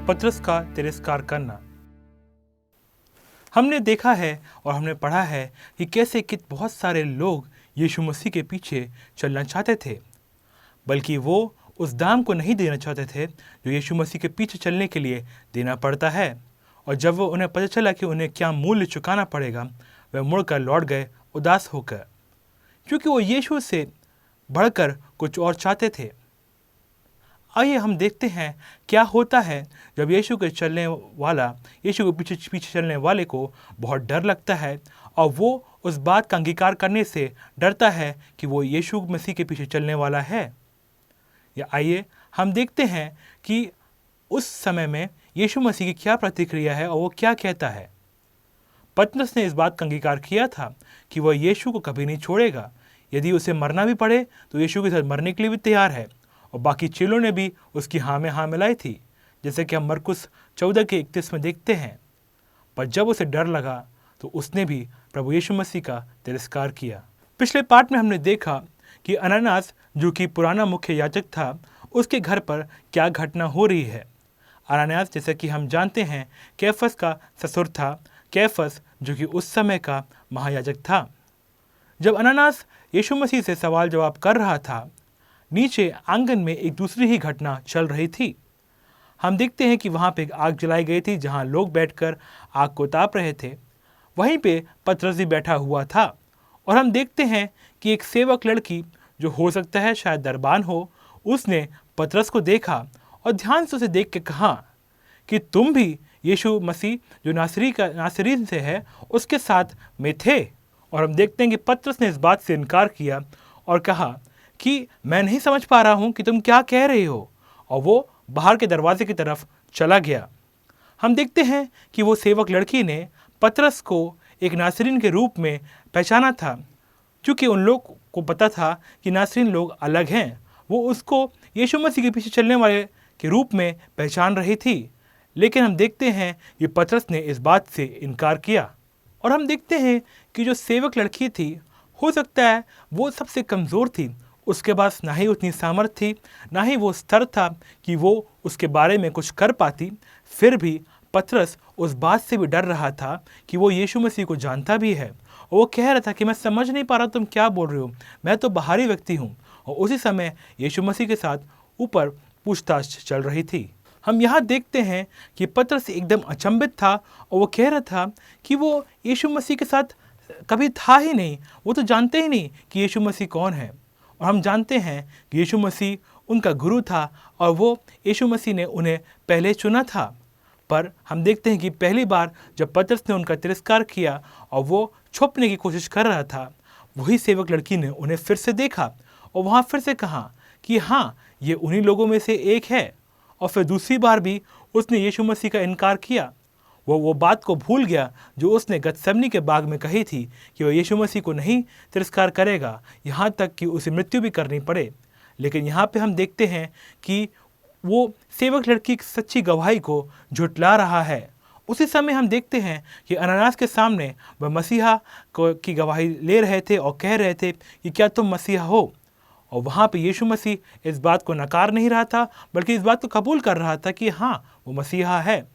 पतरस का तिरस्कार करना। हमने देखा है और हमने पढ़ा है कि कैसे कि बहुत सारे लोग यीशु मसीह के पीछे चलना चाहते थे, बल्कि वो उस दाम को नहीं देना चाहते थे जो यीशु मसीह के पीछे चलने के लिए देना पड़ता है। और जब वो उन्हें पता चला कि उन्हें क्या मूल्य चुकाना पड़ेगा, वे मुड़कर लौट गए उदास होकर, क्योंकि वो यीशु से बढ़कर कुछ और चाहते थे। आइए हम देखते हैं क्या होता है जब यीशु के पीछे पीछे चलने वाले को बहुत डर लगता है और वो उस बात का अंगीकार करने से डरता है कि वो यीशु मसीह के पीछे चलने वाला है। या आइए हम देखते हैं कि उस समय में यीशु मसीह की क्या प्रतिक्रिया है और वो क्या कहता है। पतरस ने इस बात का अंगीकार किया था कि वह यीशु को कभी नहीं छोड़ेगा। यदि उसे मरना भी पड़े तो यीशु के साथ मरने के लिए भी तैयार है। और बाकी चेलों ने भी उसकी हाँ में हाँ मिलाई थी, जैसे कि हम मरकुस 14:31 में देखते हैं। पर जब उसे डर लगा तो उसने भी प्रभु यीशु मसीह का तिरस्कार किया। पिछले पाठ में हमने देखा कि अनानास, जो कि पुराना मुख्य याजक था, उसके घर पर क्या घटना हो रही है। अनानास, जैसे कि हम जानते हैं, कैफस का ससुर था। कैफस जो कि उस समय का महायाजक था। जब अनानास यीशु मसीह से सवाल जवाब कर रहा था, नीचे आंगन में एक दूसरी ही घटना चल रही थी। हम देखते हैं कि वहाँ पे एक आग जलाई गई थी जहाँ लोग बैठकर आग को ताप रहे थे। वहीं पे पतरस भी बैठा हुआ था और हम देखते हैं कि एक सेवक लड़की, जो हो सकता है शायद दरबान हो, उसने पतरस को देखा और ध्यान से उसे देख के कहा कि तुम भी यीशु मसीह जो नासरीन से है उसके साथ में थे। और हम देखते हैं कि पतरस ने इस बात से इनकार किया और कहा कि मैं नहीं समझ पा रहा हूँ कि तुम क्या कह रहे हो, और वो बाहर के दरवाजे की तरफ चला गया। हम देखते हैं कि वो सेवक लड़की ने पतरस को एक नासरीन के रूप में पहचाना था, क्योंकि उन लोग को पता था कि नासरीन लोग अलग हैं। वो उसको यीशु मसीह के पीछे चलने वाले के रूप में पहचान रही थी। लेकिन हम देखते हैं कि पतरस ने इस बात से इनकार किया। और हम देखते हैं कि जो सेवक लड़की थी, हो सकता है वो सबसे कमज़ोर थी। उसके पास ना ही उतनी सामर्थ थी, ना ही वो स्तर था कि वो उसके बारे में कुछ कर पाती। फिर भी पतरस उस बात से भी डर रहा था कि वो यीशु मसीह को जानता भी है, और वो कह रहा था कि मैं समझ नहीं पा रहा तुम क्या बोल रहे हो, मैं तो बाहरी व्यक्ति हूँ। और उसी समय यीशु मसीह के साथ ऊपर पूछताछ चल रही थी। हम यहाँ देखते हैं कि पतरस एकदम अचंभित था और वो कह रहा था कि वो यीशु मसीह के साथ कभी था ही नहीं, वो तो जानते ही नहीं कि यीशु मसीह कौन है। और हम जानते हैं कि यीशु मसीह उनका गुरु था और वो यीशु मसीह ने उन्हें पहले चुना था। पर हम देखते हैं कि पहली बार जब पतरस ने उनका तिरस्कार किया और वो छुपने की कोशिश कर रहा था, वही सेवक लड़की ने उन्हें फिर से देखा और वहाँ फिर से कहा कि हाँ, ये उन्हीं लोगों में से एक है। और फिर दूसरी बार भी उसने यीशु मसीह का इनकार किया। वो बात को भूल गया जो उसने गतसमनी के बाग में कही थी कि वह यीशु मसीह को नहीं तिरस्कार करेगा, यहाँ तक कि उसे मृत्यु भी करनी पड़े। लेकिन यहाँ पे हम देखते हैं कि वो सेवक लड़की की सच्ची गवाही को झुटला रहा है। उसी समय हम देखते हैं कि अनानास के सामने वह मसीहा की गवाही ले रहे थे और कह रहे थे कि क्या तुम मसीहा हो। और वहाँ पे यीशु मसीह इस बात को नकार नहीं रहा था, बल्कि इस बात को कबूल कर रहा था कि हाँ, वो मसीहा है।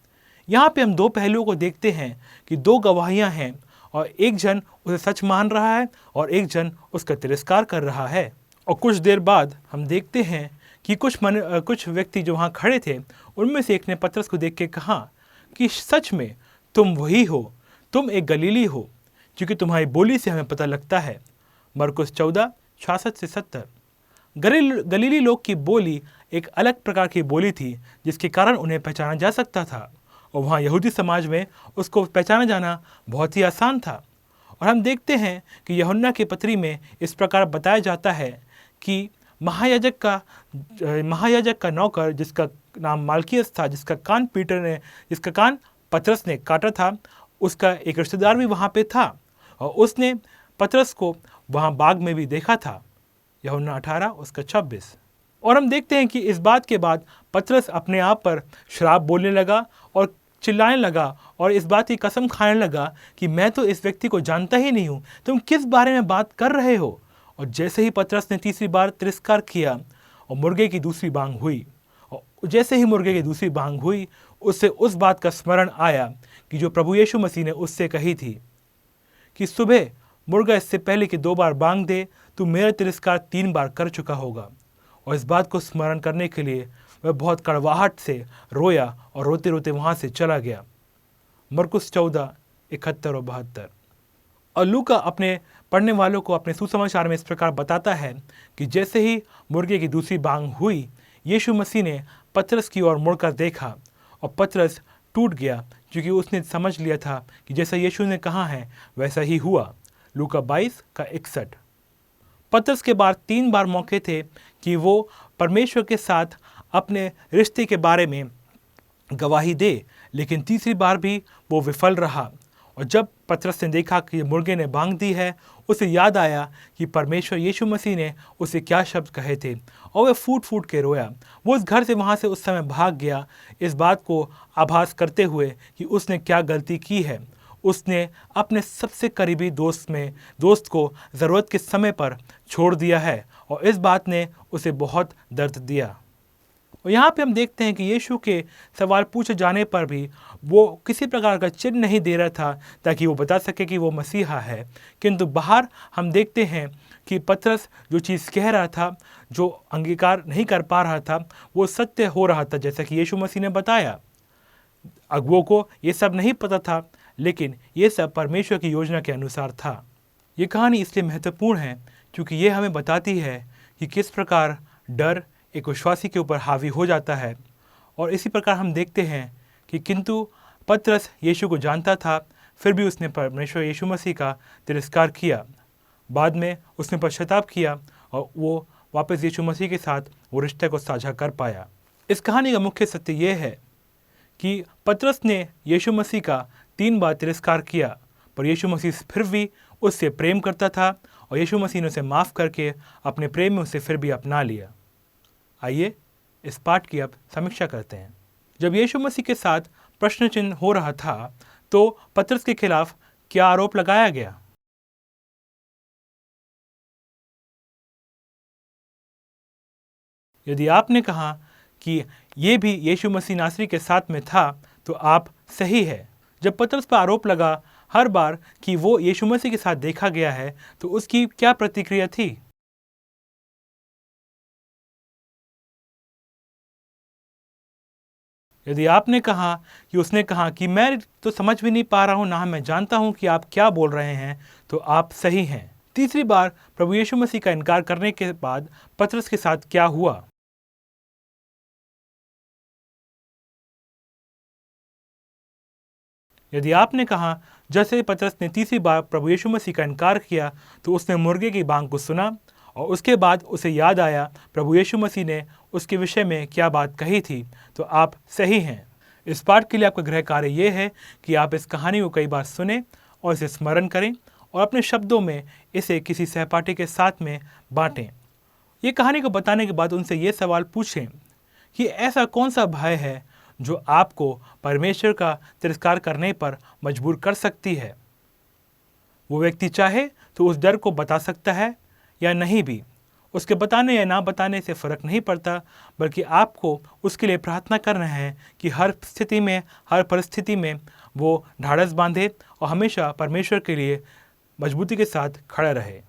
यहाँ पे हम दो पहलुओं को देखते हैं कि दो गवाहियाँ हैं, और एक जन उसे सच मान रहा है और एक जन उसका तिरस्कार कर रहा है। और कुछ देर बाद हम देखते हैं कि कुछ व्यक्ति जो वहाँ खड़े थे, उनमें से एक ने पतरस को देख के कहा कि सच में तुम वही हो, तुम एक गलीली हो, क्योंकि तुम्हारी बोली से हमें पता लगता है। मरकुस 14:66-70। गलीली लोग की बोली एक अलग प्रकार की बोली थी, जिसके कारण उन्हें पहचाना जा सकता था, और वहाँ यहूदी समाज में उसको पहचाना जाना बहुत ही आसान था। और हम देखते हैं कि यूहन्ना की पत्री में इस प्रकार बताया जाता है कि महायाजक का नौकर, जिसका नाम माल्कियस था, जिसका कान पतरस ने काटा था, उसका एक रिश्तेदार भी वहाँ पे था, और उसने पतरस को वहाँ बाग में भी देखा था। यूहन्ना 18:26। और हम देखते हैं कि इस बात के बाद पतरस अपने आप पर शराब बोलने लगा और चिल्लाने लगा और इस बात की कसम खाने लगा कि मैं तो इस व्यक्ति को जानता ही नहीं हूँ, तुम किस बारे में बात कर रहे हो। और जैसे ही पतरस ने तीसरी बार तिरस्कार किया और मुर्गे की दूसरी बांग हुई, और जैसे ही मुर्गे की दूसरी बांग हुई, उसे उस बात का स्मरण आया कि जो प्रभु यीशु मसीह ने उससे कही थी कि सुबह मुर्गा इससे पहले कि 2 बार बांग दे, तू मेरा तिरस्कार 3 बार कर चुका होगा। और इस बात को स्मरण करने के लिए वह बहुत कड़वाहट से रोया और रोते रोते वहां से चला गया। मरकुस 14:71 और 72। और लूका अपने पढ़ने वालों को अपने सुसमाचार में इस प्रकार बताता है कि जैसे ही मुर्गे की दूसरी बांग हुई, यीशु मसीह ने पतरस की ओर मुड़कर देखा और पतरस टूट गया, क्योंकि उसने समझ लिया था कि जैसा यीशु ने कहा है वैसा ही हुआ। लूका 22:61। पतरस के बाद 3 बार मौके थे कि वो परमेश्वर के साथ अपने रिश्ते के बारे में गवाही दे, लेकिन तीसरी बार भी वो विफल रहा। और जब पतरस ने देखा कि मुर्गे ने बांग दी है, उसे याद आया कि परमेश्वर यीशु मसीह ने उसे क्या शब्द कहे थे और वह फूट फूट के रोया। वो उस घर से वहाँ से उस समय भाग गया, इस बात को आभास करते हुए कि उसने क्या गलती की है। उसने अपने सबसे करीबी दोस्त को ज़रूरत के समय पर छोड़ दिया है और इस बात ने उसे बहुत दर्द दिया। और यहाँ पे हम देखते हैं कि यीशु के सवाल पूछे जाने पर भी वो किसी प्रकार का चिन्ह नहीं दे रहा था ताकि वो बता सके कि वो मसीहा है, किंतु बाहर हम देखते हैं कि पतरस जो चीज़ कह रहा था, जो अंगीकार नहीं कर पा रहा था, वो सत्य हो रहा था, जैसा कि यीशु मसीह ने बताया। अगुओं को ये सब नहीं पता था, लेकिन ये सब परमेश्वर की योजना के अनुसार था। ये कहानी इसलिए महत्वपूर्ण है क्योंकि ये हमें बताती है कि किस प्रकार डर एक विश्वासी के ऊपर हावी हो जाता है। और इसी प्रकार हम देखते हैं कि किंतु पतरस यीशु को जानता था, फिर भी उसने परमेश्वर यीशु मसीह का तिरस्कार किया। बाद में उसने पश्चाताप किया और वो वापस यीशु मसीह के साथ वो रिश्ते को साझा कर पाया। इस कहानी का मुख्य सत्य ये है कि पतरस ने यीशु मसीह का 3 बार तिरस्कार किया, पर यीशु मसीह फिर भी उससे प्रेम करता था और यीशु मसीह ने उसे माफ़ करके अपने प्रेम में उसे फिर भी अपना लिया। आइए इस पाठ की अब समीक्षा करते हैं। जब यीशु मसीह के साथ प्रश्न चिन्ह हो रहा था, तो पतरस के खिलाफ क्या आरोप लगाया गया? यदि आपने कहा कि ये भी यीशु मसीह नासरी के साथ में था, तो आप सही है। जब पतरस पर आरोप लगा हर बार कि वो यीशु मसीह के साथ देखा गया है, तो उसकी क्या प्रतिक्रिया थी? यदि आपने कहा कि उसने कहा कि मैं तो समझ भी नहीं पा रहा हूँ, ना मैं जानता हूँ कि आप क्या बोल रहे हैं, तो आप सही हैं। तीसरी बार प्रभु यीशु मसीह का इनकार करने के बाद पतरस के साथ क्या हुआ? यदि आपने कहा जैसे पतरस ने तीसरी बार प्रभु यीशु मसीह का इनकार किया, तो उसने मुर्गे की बांग को सुना और उसके बाद उसे याद आया प्रभु यीशु मसीह ने उसके विषय में क्या बात कही थी, तो आप सही हैं। इस पाठ के लिए आपका गृह कार्य ये है कि आप इस कहानी को कई बार सुने और इसे स्मरण करें और अपने शब्दों में इसे किसी सहपाठी के साथ में बांटें। ये कहानी को बताने के बाद उनसे ये सवाल पूछें कि ऐसा कौन सा भय है जो आपको परमेश्वर का तिरस्कार करने पर मजबूर कर सकती है। वो व्यक्ति चाहे तो उस डर को बता सकता है या नहीं भी। उसके बताने या ना बताने से फ़र्क नहीं पड़ता, बल्कि आपको उसके लिए प्रार्थना करना है कि हर स्थिति में, हर परिस्थिति में वो ढाढ़स बांधे और हमेशा परमेश्वर के लिए मजबूती के साथ खड़ा रहे।